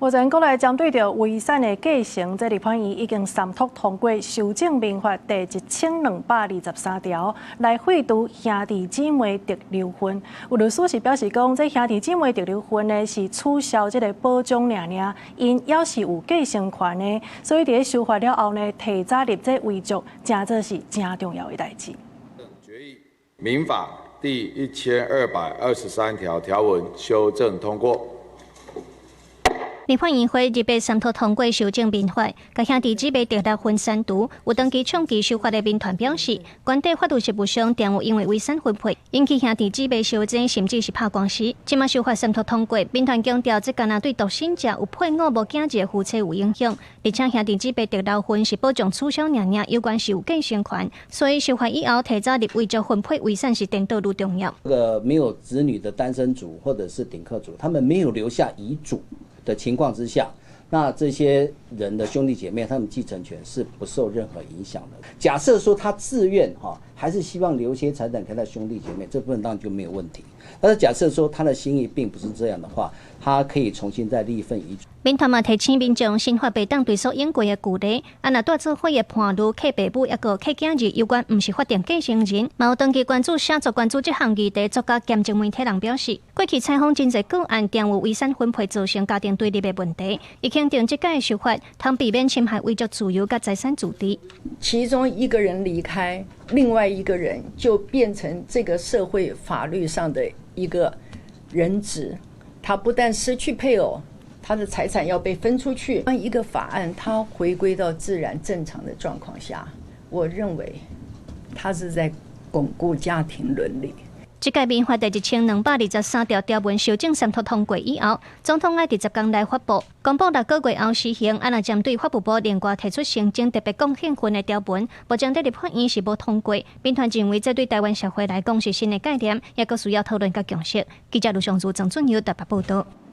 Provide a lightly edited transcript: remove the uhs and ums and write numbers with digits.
目前國內針對着遺產的繼承，這立法院已經三讀通過修正民法第1223條，來廢除兄弟姊妹得留分。有律師是表示講，這兄弟姊妹得留分呢是取消這個保障爾，因也是有繼承權的，所以在修法了後呢，提早立這遺囑，真做是真重要的代誌。決議民法第1223條條文修正通過。立法院會日前三讀通過修正民法，甲兄弟姊妹得留分刪除。有登記倡議修法的民團表示，原地法律實務上定有因為遺產分配引起兄弟姊妹相爭，甚至是打官司。即馬修法三讀通過，民團強調，這敢若對獨生者有配偶無囝子的夫妻有影響，而且兄弟姊妹得留分是保障取消爾，有關是有繼承權，所以修法以後提早立遺囑分配遺產是顛倒愈重要。沒有子女的單身族或者是頂客族，他們沒有留下遺囑的情況之下，那這些人的兄弟姐妹，他們繼承權是不受任何影響的。假設說他自願還是希望留些財產給他兄弟姐妹，這部分當然就沒有問題。但是假設說他的心意並不是這樣的話，他可以重新再立一份遺囑。民團嘛提醒民眾，新法袂當對所應過的舊例，若帶做伙的伴侶、契爸母抑個契囝兒有關不是法定繼承人，嘛有登記關注、寫作關注這項議題，作家兼證媒體人表示，過去採訪真濟個案，定有遺產分配造成家庭對立的問題，伊肯定這屆修法，通避免侵害遺囑自由甲財產主題。其中一個人離開，另外一個人就變成這個社會法律上的一個人質，他不但失去配偶，他的財產要被分出去。當一個法案它回歸到自然正常的狀況下，我認為它是在鞏固家庭倫理。這屆民法第1223條條文修正三讀通過以後，總統愛10天內發布，公布6個月後施行。按針對法務部另外提出行政特別貢獻分的條文，目前在立法院是無通過。民團認為這對台灣社會來講是新的概念，也佫需要討論甲共識。記者盧尚珠、鄭俊堯台北報道。